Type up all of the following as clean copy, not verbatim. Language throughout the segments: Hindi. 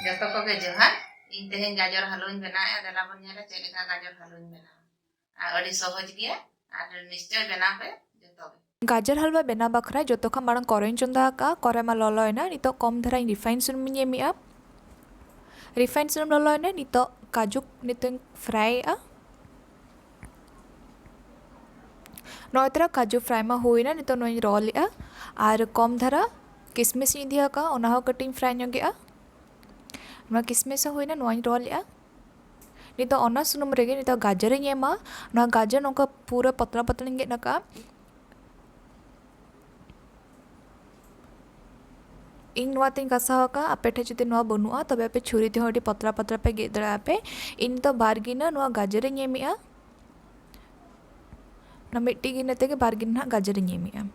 जतो को के जोहार इन तेहेन गाजर हलुवाኝ बनाया देला बन नेला चेलेका गाजर हलुवाኝ बना आ अडी सहज गया आर निश्चय बना पे जतो गाजर हलवा बना बखरा जो खा मांग करें चंदा का करे मा ललोयना नितो कम धरा रिफाइन सुनुम एमिया रिफाइन सुनुम ललोयना नितो काजू नितो फ्राई आ नोतरा काजू फ्राई मा होइना नितो नोई रोल आ आर कम धरा किसमिस दिया का ओना हो कटिंग फ्राई नोगेआ नोआ किसमिस होइना नोई रोल आ नितो ओना सुनुम रेगे नितो गाजर एमा नोआ गाजर नोका पूरा पतला पतला गेट नका इन नोआ तिन कसाव का आपे ठे जुदि नोआ बनुआ तबे पे छुरी ते होडी पतला पतला पे गेट दड़ा पे इन तो बारगिना नोआ गाजर एमिया ना मिट्टी गिने ते के बारगिना गाजर एमिया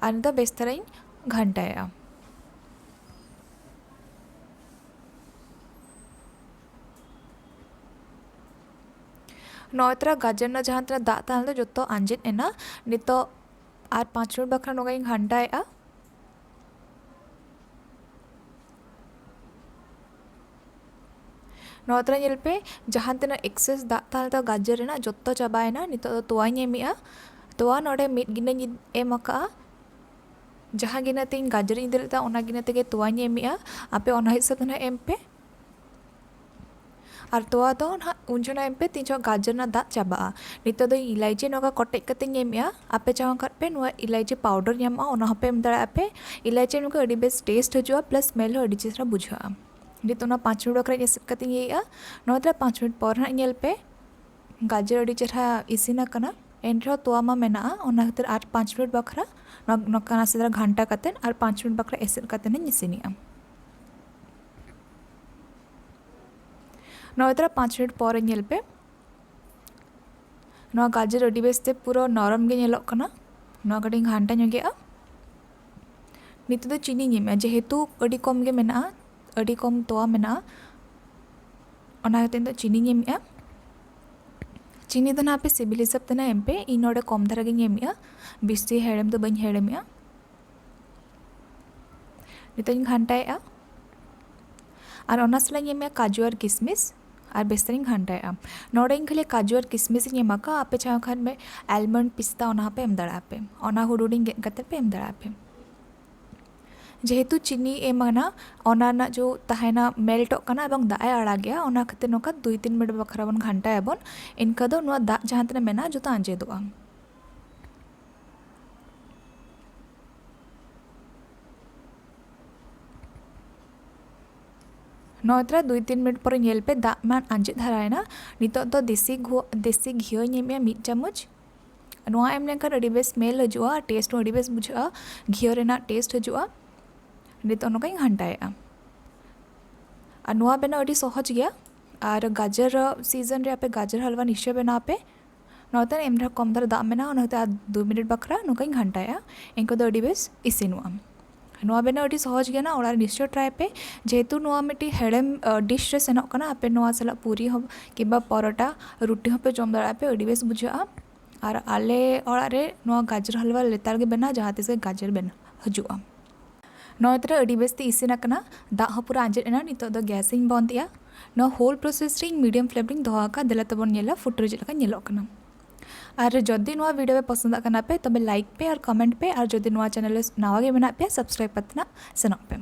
आन तो बेस्तराइन घंटाया नौतरा गाजर ना जहाँ तरा दाग ताल जो तो आंजित एना नितो आर 5 मिनट बखरा नोगा घंटाया नौतरा जेल पे जहाँ तना एक्सेस दाग ताल तो गाजर रेना जो तो चाबायना नितो तोवा एमिया तोवा नोडे मिट गिने एमका जहाँ गिना तीन गाजर इदलता ओना गिना तेगे तोवा एमिया आपे ओना हिसाब तना एम पे और तोवा तो ना उनजना एम पे तीन गाजर ना दाग चाबा नितो दो इलायची नोका कटेज कते एमिया आपे चाहो कर पे नोआ इलायची पाउडर ᱧᱟᱢᱚᱜᱼᱟ ओना हपे एम दड़ा पे इलायची नोका अडी बेस टेस्ट हजua प्लस स्मेल हो अडी चेसरा बुझा नितो ना 5 मिनट बखरा एसेट कते येआ नोतरा 5 मिनट पर ना नेल पे गाजर अडी चेहरा इसिना कना एनरो तोवा मा मेना ओना खातिर आर 5 मिनट बखरा नोका नासेदरा घंटा कते आर 5 मिनट बखरा एसेट कते ने इसिनिया नौतरा 5 मिनट पर नेल पे नोआ गाजर अडी बेसते पूरा नरम गे नेलोक कना नोआ कटी घंटा नोगेआ नितो दो चीनी नेमे जेहेतु अडी कम गे मेना अडी कम तोवा मेना ओना खातिर दो चीनी नेमेआ चीनी तो ना पे सिबिल हिसाब तना एम पे इन ओडे कम धरा गे नेमेआ बिस्ती हेड़म तो बन हेड़मेआ नितो घंटाया और ओना सला नेमेआ काजू और किसमिस और बेस्तरिन घंटाया नोडे खाली काजू और किसमिस एमाका आपे चाहो खान में आलमंड पिस्ता ओना पे एम दड़ा पे ओना हुडुडिंग गेट कते पे एम दड़ा पे जेहेतु चीनी एमाना ओना ना जो तहेना मेल्टो कना एबं दाए आड़ा गया ओना खातिर नोका 2-3 मिनट बखरा बन घंटाया बन इनका दो नोआ दाग जहाँ तना मेना जो तो आंजेदोआ नौतरा 2-3 मिनट पर नेल पे दाग मान आंजित धरायना नितो तो देसी घी नेमिया 1 चम्मच नोआ एम लेंकर अडी बेस स्मेल हजुआ टेस्ट अडी बेस बुझा घी रेना टेस्ट हजुआ नितो नोका घंटाया और नोआ बेना अडी सहज गया और गाजर सीजन रे आपे गाजर हलवा निश्चय बेना पे नौतन एम कम धर दाग मेना नौते 2 मिनट बखरा नोका घंटाया इनको दो अडी बेस इसिनुआ नोआ बेना अडी सहज गया ना ओड़ा निश्चय ट्राई पे जेहेतु नोआ मिट्टी हेड़म डिश रे सेनोक कना आपे नोआ सला पूरी हो किबा परोटा रुटी हो पे जम दड़ा पे अडी बेस बुझा और आले ओड़ा रे नोआ गाजर हलवा लेतार गे बेना जहाँ तिस गाजर बेना हजुआ नौतरा अडी बेस इसिना कना दाग हो पूरा आंजेद एना नितो दो गैस इन बंदिया नो होल प्रोसेस रे मीडियम फ्लेम रे दोहा का देला तबन नेला फुटर जेलका नेलो कना और जदि नोआ वीडियो पे पसंद आकना पे तबे लाइक पे और कमेंट पे और जदि नोआ चैनल नावा गे मेना पे सब्सक्राइब पतना सेनोक पे।